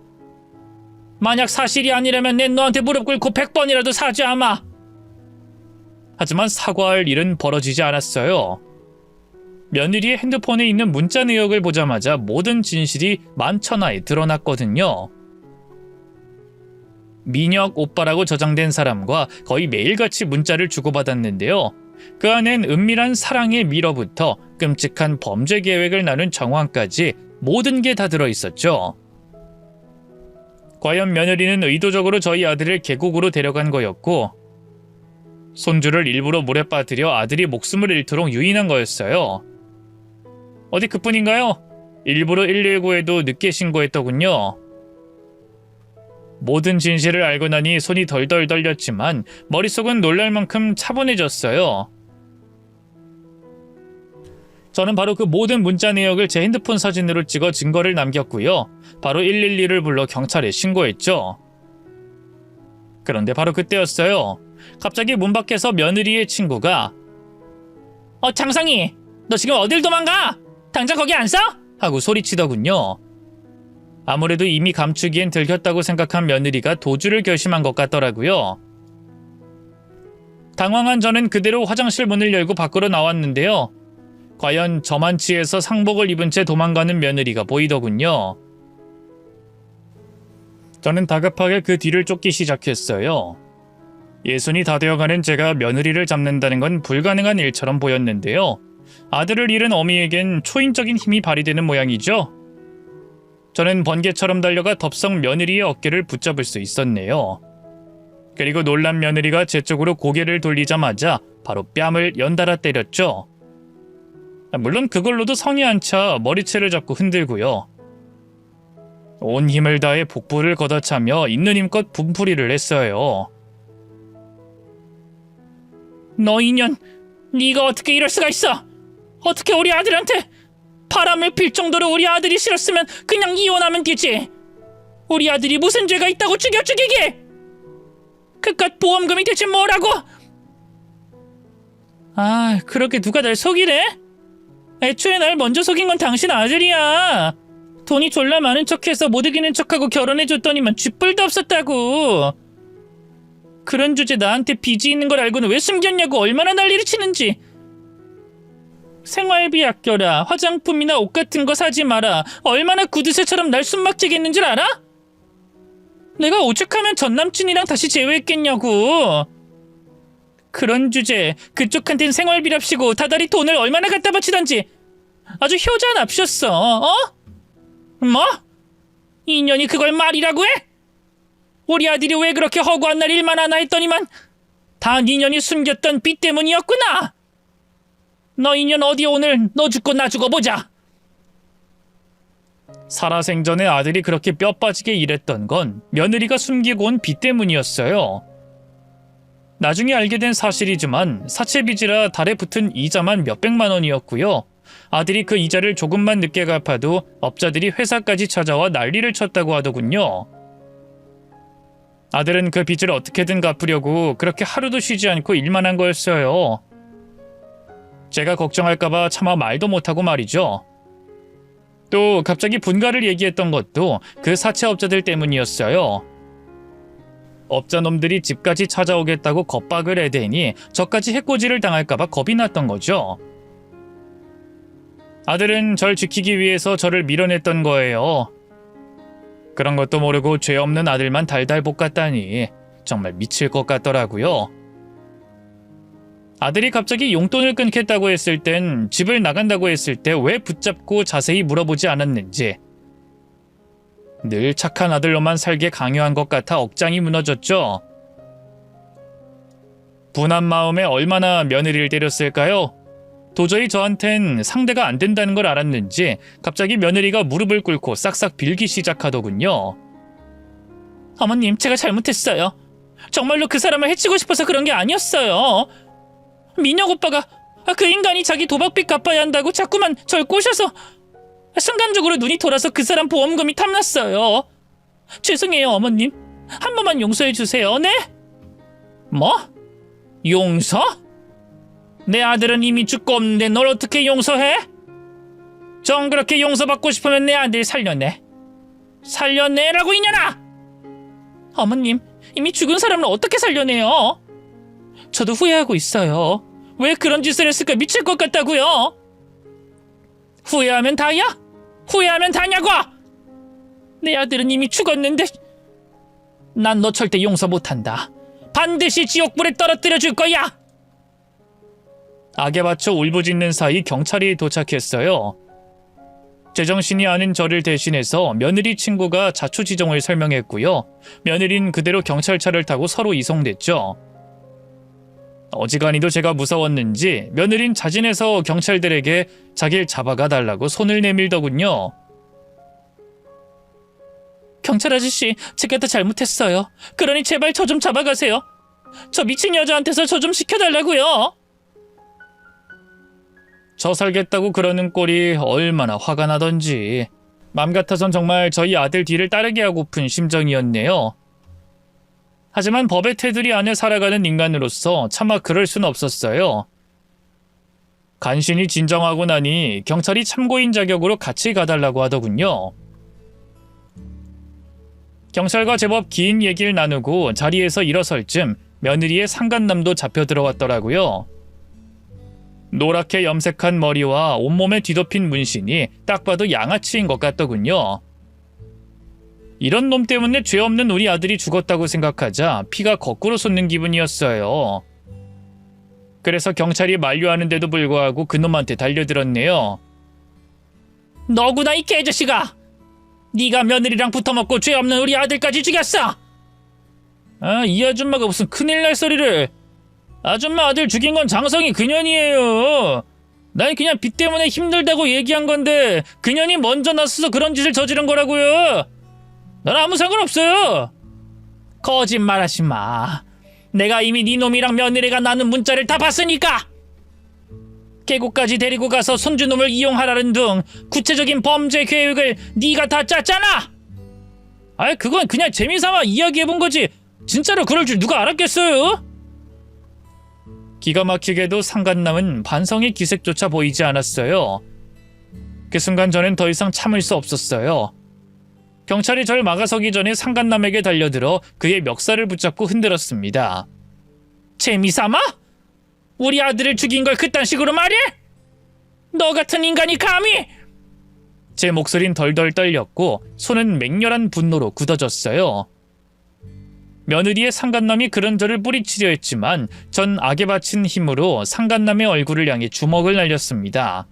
만약 사실이 아니라면 내 너한테 무릎 꿇고 100번이라도 사죄하마. 하지만 사과할 일은 벌어지지 않았어요. 며느리의 핸드폰에 있는 문자 내역을 보자마자 모든 진실이 만천하에 드러났거든요. 민혁 오빠라고 저장된 사람과 거의 매일같이 문자를 주고받았는데요. 그 안엔 은밀한 사랑의 미로부터 끔찍한 범죄 계획을 나눈 정황까지 모든 게 다 들어있었죠. 과연 며느리는 의도적으로 저희 아들을 계곡으로 데려간 거였고 손주를 일부러 물에 빠뜨려 아들이 목숨을 잃도록 유인한 거였어요. 어디 그뿐인가요? 일부러 119에도 늦게 신고했더군요. 모든 진실을 알고 나니 손이 덜덜 떨렸지만 머릿속은 놀랄 만큼 차분해졌어요. 저는 바로 그 모든 문자 내역을 제 핸드폰 사진으로 찍어 증거를 남겼고요. 바로 112를 불러 경찰에 신고했죠. 그런데 바로 그때였어요. 갑자기 문 밖에서 며느리의 친구가 장상희, 너 지금 어딜 도망가? 당장 거기 안 서? 하고 소리치더군요. 아무래도 이미 감추기엔 들켰다고 생각한 며느리가 도주를 결심한 것 같더라고요. 당황한 저는 그대로 화장실 문을 열고 밖으로 나왔는데요. 과연 저만치에서 상복을 입은 채 도망가는 며느리가 보이더군요. 저는 다급하게 그 뒤를 쫓기 시작했어요. 예순이 다 되어가는 제가 며느리를 잡는다는 건 불가능한 일처럼 보였는데요. 아들을 잃은 어미에겐 초인적인 힘이 발휘되는 모양이죠. 저는 번개처럼 달려가 덥석 며느리의 어깨를 붙잡을 수 있었네요. 그리고 놀란 며느리가 제 쪽으로 고개를 돌리자마자 바로 뺨을 연달아 때렸죠. 물론 그걸로도 성이 안 차 머리채를 잡고 흔들고요. 온 힘을 다해 복부를 걷어차며 있는 힘껏 분풀이를 했어요. 너 이년, 네가 어떻게 이럴 수가 있어? 어떻게 우리 아들한테 바람을 필 정도로 우리 아들이 싫었으면 그냥 이혼하면 되지. 우리 아들이 무슨 죄가 있다고 죽이게? 그깟 보험금이 대체 뭐라고? 아, 그렇게 누가 날 속이래? 애초에 날 먼저 속인 건 당신 아들이야. 돈이 졸라 많은 척해서 못 이기는 척하고 결혼해줬더니만 쥐뿔도 없었다고. 그런 주제 나한테 빚이 있는 걸 알고는 왜 숨겼냐고 얼마나 난리를 치는지. 생활비 아껴라, 화장품이나 옷 같은 거 사지 마라, 얼마나 구두쇠처럼 날 숨막히게 했는 줄 알아? 내가 오죽하면 전남친이랑 다시 재회했겠냐고. 그런 주제 그쪽한텐 생활비랍시고 다달이 돈을 얼마나 갖다 바치던지 아주 효자납셨어. 어? 뭐? 인연이 그걸 말이라고 해? 우리 아들이 왜 그렇게 허구한 날 일만 하나 했더니만 다 인연이 숨겼던 빚 때문이었구나. 너 인연 어디 오늘 너 죽고 나 죽어보자. 살아생전에 아들이 그렇게 뼈 빠지게 일했던 건 며느리가 숨기고 온 빚 때문이었어요. 나중에 알게 된 사실이지만 사채빚이라 달에 붙은 이자만 몇백만 원이었고요. 아들이 그 이자를 조금만 늦게 갚아도 업자들이 회사까지 찾아와 난리를 쳤다고 하더군요. 아들은 그 빚을 어떻게든 갚으려고 그렇게 하루도 쉬지 않고 일만 한 거였어요. 제가 걱정할까봐 차마 말도 못하고 말이죠. 또 갑자기 분가를 얘기했던 것도 그 사채업자들 때문이었어요. 업자놈들이 집까지 찾아오겠다고 겁박을 해대니 저까지 해코지를 당할까봐 겁이 났던 거죠. 아들은 절 지키기 위해서 저를 밀어냈던 거예요. 그런 것도 모르고 죄 없는 아들만 달달 볶았다니 정말 미칠 것 같더라고요. 아들이 갑자기 용돈을 끊겠다고 했을 땐 집을 나간다고 했을 때 왜 붙잡고 자세히 물어보지 않았는지. 늘 착한 아들로만 살게 강요한 것 같아 억장이 무너졌죠. 분한 마음에 얼마나 며느리를 때렸을까요? 도저히 저한텐 상대가 안 된다는 걸 알았는지 갑자기 며느리가 무릎을 꿇고 싹싹 빌기 시작하더군요. 어머님, 제가 잘못했어요. 정말로 그 사람을 해치고 싶어서 그런 게 아니었어요. 민혁 오빠가 그 인간이 자기 도박빚 갚아야 한다고 자꾸만 절 꼬셔서 순간적으로 눈이 돌아서 그 사람 보험금이 탐났어요. 죄송해요, 어머님. 한 번만 용서해 주세요. 네? 뭐? 용서? 내 아들은 이미 죽고 없는데 널 어떻게 용서해? 정 그렇게 용서받고 싶으면 내 아들 살려내. 살려내라고 이년아! 어머님, 이미 죽은 사람을 어떻게 살려내요? 저도 후회하고 있어요. 왜 그런 짓을 했을까 미칠 것 같다고요. 후회하면 다야? 후회하면 다냐고! 내 아들은 이미 죽었는데 난 너 절대 용서 못한다. 반드시 지옥불에 떨어뜨려 줄 거야. 악에 받쳐 울부짖는 사이 경찰이 도착했어요. 제정신이 아닌 저를 대신해서 며느리 친구가 자초지종을 설명했고요. 며느리는 그대로 경찰차를 타고 서로 이송됐죠. 어지간히도 제가 무서웠는지 며느린 자진해서 경찰들에게 자기를 잡아가 달라고 손을 내밀더군요. 경찰 아저씨, 제가 다 잘못했어요. 그러니 제발 저 좀 잡아가세요. 저 미친 여자한테서 저 좀 시켜달라고요. 저 살겠다고 그러는 꼴이 얼마나 화가 나던지. 맘 같아선 정말 저희 아들 뒤를 따르게 하고픈 심정이었네요. 하지만 법의 테두리 안에 살아가는 인간으로서 차마 그럴 수는 없었어요. 간신히 진정하고 나니 경찰이 참고인 자격으로 같이 가달라고 하더군요. 경찰과 제법 긴 얘기를 나누고 자리에서 일어설 쯤 며느리의 상간남도 잡혀 들어왔더라고요. 노랗게 염색한 머리와 온몸에 뒤덮인 문신이 딱 봐도 양아치인 것 같더군요. 이런 놈 때문에 죄 없는 우리 아들이 죽었다고 생각하자 피가 거꾸로 솟는 기분이었어요. 그래서 경찰이 만류하는데도 불구하고 그놈한테 달려들었네요. 너구나 이 개자식아! 네가 며느리랑 붙어먹고 죄 없는 우리 아들까지 죽였어! 아, 이 아줌마가 무슨 큰일 날 소리를. 아줌마 아들 죽인 건 장성이 그년이에요. 난 그냥 빚 때문에 힘들다고 얘기한 건데 그년이 먼저 나서서 그런 짓을 저지른 거라고요. 난 아무 상관없어요. 거짓말하지 마. 내가 이미 네 놈이랑 며느리가 나눈 문자를 다 봤으니까. 계곡까지 데리고 가서 손주놈을 이용하라는 등 구체적인 범죄 계획을 네가 다 짰잖아. 아이, 그건 그냥 재미삼아 이야기해본 거지 진짜로 그럴 줄 누가 알았겠어요? 기가 막히게도 상간남은 반성의 기색조차 보이지 않았어요. 그 순간 저는 더 이상 참을 수 없었어요. 경찰이 절 막아서기 전에 상간남에게 달려들어 그의 멱살을 붙잡고 흔들었습니다. 재미삼아? 우리 아들을 죽인 걸 그딴 식으로 말해? 너 같은 인간이 감히! 제 목소린 덜덜 떨렸고 손은 맹렬한 분노로 굳어졌어요. 며느리의 상간남이 그런 저를 뿌리치려 했지만 전 악에 바친 힘으로 상간남의 얼굴을 향해 주먹을 날렸습니다.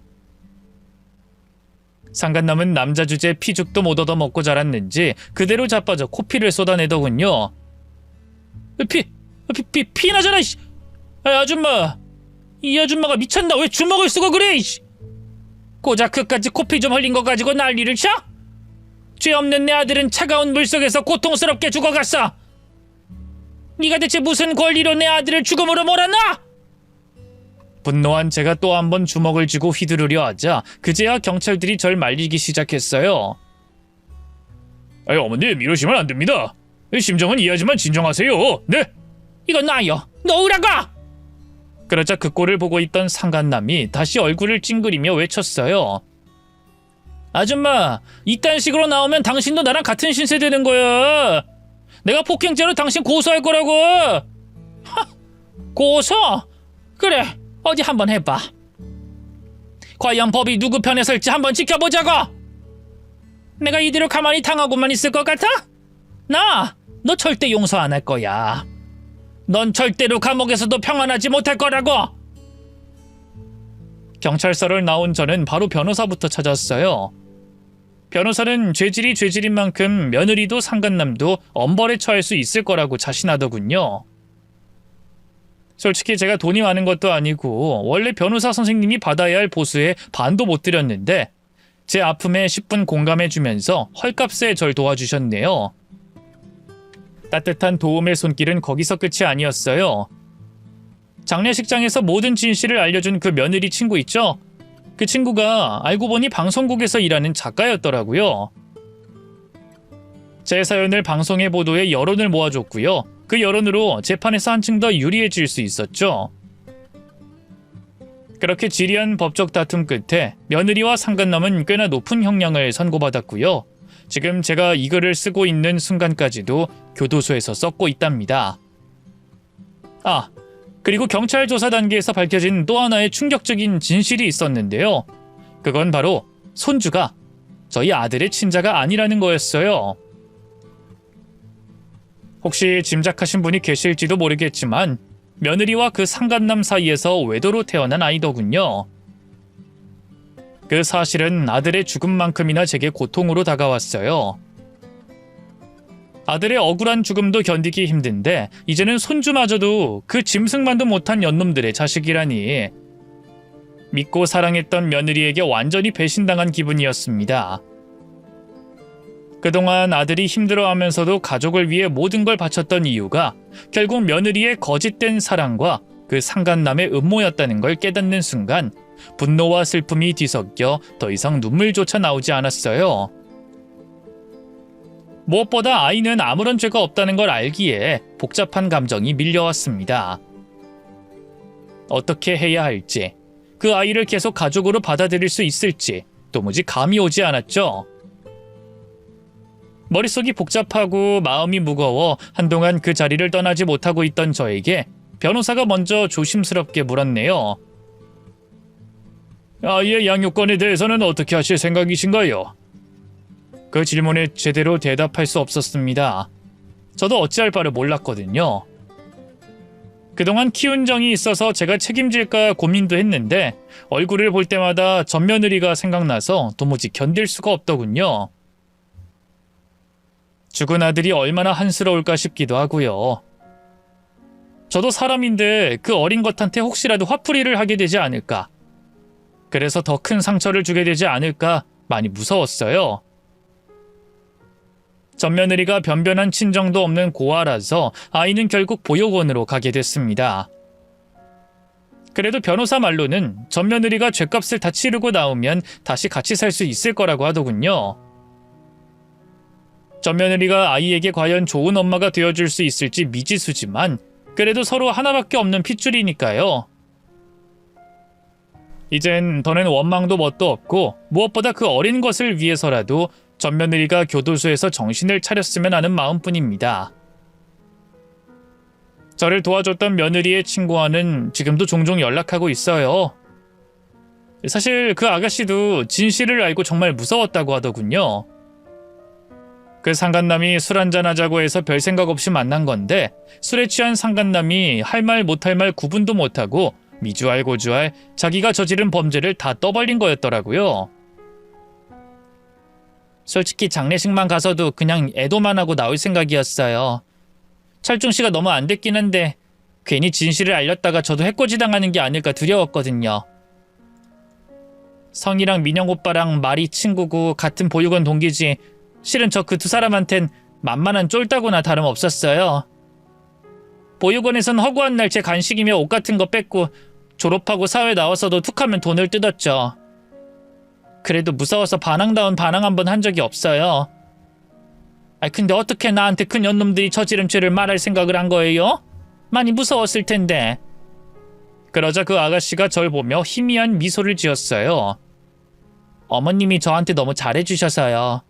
상간남은 남자 주제 피죽도 못 얻어먹고 자랐는지 그대로 자빠져 코피를 쏟아내더군요. 피나잖아. 아줌마, 이 아줌마가 미쳤나? 왜 주먹을 쓰고 그래? 고작 그까지 코피 좀 흘린 거 가지고 난리를 쳐? 죄 없는 내 아들은 차가운 물속에서 고통스럽게 죽어갔어. 네가 대체 무슨 권리로 내 아들을 죽음으로 몰아넣어? 분노한 제가 또 한 번 주먹을 쥐고 휘두르려 하자 그제야 경찰들이 절 말리기 시작했어요. 아이, 어머님 이러시면 안 됩니다. 심정은 이해하지만 진정하세요. 네? 이건 나요. 놓으라고! 그러자 그 꼴을 보고 있던 상간남이 다시 얼굴을 찡그리며 외쳤어요. 아줌마, 이딴 식으로 나오면 당신도 나랑 같은 신세 되는 거야. 내가 폭행죄로 당신 고소할 거라고. 하, 고소? 그래, 어디 한번 해봐. 과연 법이 누구 편에 설지 한번 지켜보자고. 내가 이대로 가만히 당하고만 있을 것 같아? 너 절대 용서 안 할 거야. 넌 절대로 감옥에서도 평안하지 못할 거라고. 경찰서를 나온 저는 바로 변호사부터 찾았어요. 변호사는 죄질이 죄질인 만큼 며느리도 상간남도 엄벌에 처할 수 있을 거라고 자신하더군요. 솔직히 제가 돈이 많은 것도 아니고 원래 변호사 선생님이 받아야 할 보수에 반도 못 드렸는데 제 아픔에 10분 공감해주면서 헐값에 절 도와주셨네요. 따뜻한 도움의 손길은 거기서 끝이 아니었어요. 장례식장에서 모든 진실을 알려준 그 며느리 친구 있죠? 그 친구가 알고 보니 방송국에서 일하는 작가였더라고요. 제 사연을 방송에 보도해 여론을 모아줬고요. 그 여론으로 재판에서 한층 더 유리해질 수 있었죠. 그렇게 지리한 법적 다툼 끝에 며느리와 상간남은 꽤나 높은 형량을 선고받았고요. 지금 제가 이 글을 쓰고 있는 순간까지도 교도소에서 썩고 있답니다. 아, 그리고 경찰 조사 단계에서 밝혀진 또 하나의 충격적인 진실이 있었는데요. 그건 바로 손주가 저희 아들의 친자가 아니라는 거였어요. 혹시 짐작하신 분이 계실지도 모르겠지만 며느리와 그 상간남 사이에서 외도로 태어난 아이더군요. 그 사실은 아들의 죽음만큼이나 제게 고통으로 다가왔어요. 아들의 억울한 죽음도 견디기 힘든데 이제는 손주마저도 그 짐승만도 못한 연놈들의 자식이라니. 믿고 사랑했던 며느리에게 완전히 배신당한 기분이었습니다. 그동안 아들이 힘들어하면서도 가족을 위해 모든 걸 바쳤던 이유가 결국 며느리의 거짓된 사랑과 그 상간남의 음모였다는 걸 깨닫는 순간 분노와 슬픔이 뒤섞여 더 이상 눈물조차 나오지 않았어요. 무엇보다 아이는 아무런 죄가 없다는 걸 알기에 복잡한 감정이 밀려왔습니다. 어떻게 해야 할지, 그 아이를 계속 가족으로 받아들일 수 있을지 도무지 감이 오지 않았죠. 머릿속이 복잡하고 마음이 무거워 한동안 그 자리를 떠나지 못하고 있던 저에게 변호사가 먼저 조심스럽게 물었네요. 아이의 양육권에 대해서는 어떻게 하실 생각이신가요? 그 질문에 제대로 대답할 수 없었습니다. 저도 어찌할 바를 몰랐거든요. 그동안 키운 정이 있어서 제가 책임질까 고민도 했는데 얼굴을 볼 때마다 맏며느리가 생각나서 도무지 견딜 수가 없더군요. 죽은 아들이 얼마나 한스러울까 싶기도 하고요. 저도 사람인데 그 어린 것한테 혹시라도 화풀이를 하게 되지 않을까. 그래서 더 큰 상처를 주게 되지 않을까 많이 무서웠어요. 맏며느리가 변변한 친정도 없는 고아라서 아이는 결국 보육원으로 가게 됐습니다. 그래도 변호사 말로는 맏며느리가 죗값을 다 치르고 나오면 다시 같이 살 수 있을 거라고 하더군요. 맏며느리가 아이에게 과연 좋은 엄마가 되어줄 수 있을지 미지수지만 그래도 서로 하나밖에 없는 핏줄이니까요. 이젠 더는 원망도 뭣도 없고 무엇보다 그 어린 것을 위해서라도 맏며느리가 교도소에서 정신을 차렸으면 하는 마음뿐입니다. 저를 도와줬던 며느리의 친구와는 지금도 종종 연락하고 있어요. 사실 그 아가씨도 진실을 알고 정말 무서웠다고 하더군요. 그 상간남이 술 한잔 하자고 해서 별 생각 없이 만난 건데 술에 취한 상간남이 할 말 못할 말 구분도 못하고 미주알 고주알 자기가 저지른 범죄를 다 떠벌린 거였더라고요. 솔직히 장례식만 가서도 그냥 애도만 하고 나올 생각이었어요. 철중씨가 너무 안 됐긴 한데 괜히 진실을 알렸다가 저도 해코지 당하는 게 아닐까 두려웠거든요. 성이랑 민영 오빠랑 말이 친구고 같은 보육원 동기지 실은 저 그 두 사람한텐 만만한 쫄따구나 다름없었어요. 보육원에선 허구한 날 제 간식이며 옷 같은 거 뺏고 졸업하고 사회 나와서도 툭하면 돈을 뜯었죠. 그래도 무서워서 반항다운 반항 한 번 한 적이 없어요. 근데 어떻게 나한테 그 년놈들이 저지른 죄를 말할 생각을 한 거예요? 많이 무서웠을 텐데. 그러자 그 아가씨가 절 보며 희미한 미소를 지었어요. 어머님이 저한테 너무 잘해주셔서요.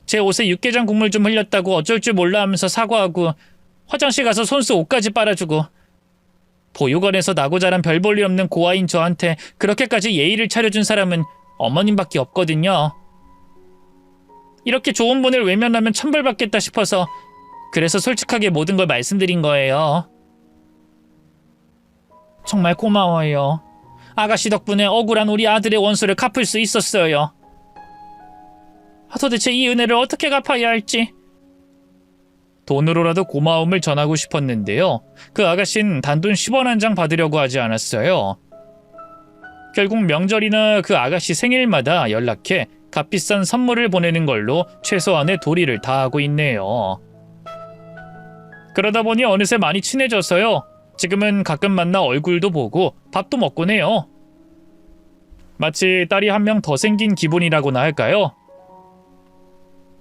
제 옷에 육개장 국물 좀 흘렸다고 어쩔 줄 몰라 하면서 사과하고 화장실 가서 손수 옷까지 빨아주고 보육원에서 나고 자란 별 볼 일 없는 고아인 저한테 그렇게까지 예의를 차려준 사람은 어머님밖에 없거든요. 이렇게 좋은 분을 외면하면 천벌받겠다 싶어서 그래서 솔직하게 모든 걸 말씀드린 거예요. 정말 고마워요. 아가씨 덕분에 억울한 우리 아들의 원수를 갚을 수 있었어요. 도대체 이 은혜를 어떻게 갚아야 할지. 돈으로라도 고마움을 전하고 싶었는데요. 그 아가씨는 단돈 10원 한 장 받으려고 하지 않았어요. 결국 명절이나 그 아가씨 생일마다 연락해 값비싼 선물을 보내는 걸로 최소한의 도리를 다하고 있네요. 그러다 보니 어느새 많이 친해져서요. 지금은 가끔 만나 얼굴도 보고 밥도 먹곤 해요. 마치 딸이 한 명 더 생긴 기분이라고나 할까요?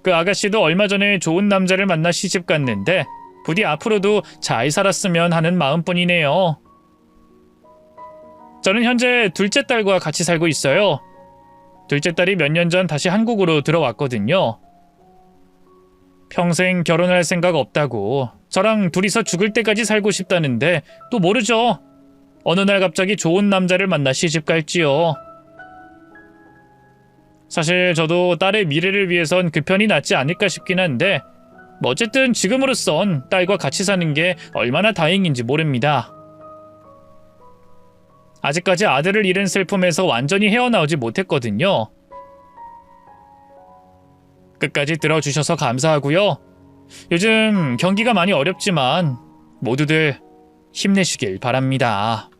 그 아가씨도 얼마 전에 좋은 남자를 만나 시집 갔는데 부디 앞으로도 잘 살았으면 하는 마음뿐이네요. 저는 현재 둘째 딸과 같이 살고 있어요. 둘째 딸이 몇 년 전 다시 한국으로 들어왔거든요. 평생 결혼할 생각 없다고 저랑 둘이서 죽을 때까지 살고 싶다는데 또 모르죠. 어느 날 갑자기 좋은 남자를 만나 시집 갈지요. 사실 저도 딸의 미래를 위해선 그 편이 낫지 않을까 싶긴 한데 어쨌든 지금으로선 딸과 같이 사는 게 얼마나 다행인지 모릅니다. 아직까지 아들을 잃은 슬픔에서 완전히 헤어나오지 못했거든요. 끝까지 들어주셔서 감사하고요. 요즘 경기가 많이 어렵지만 모두들 힘내시길 바랍니다.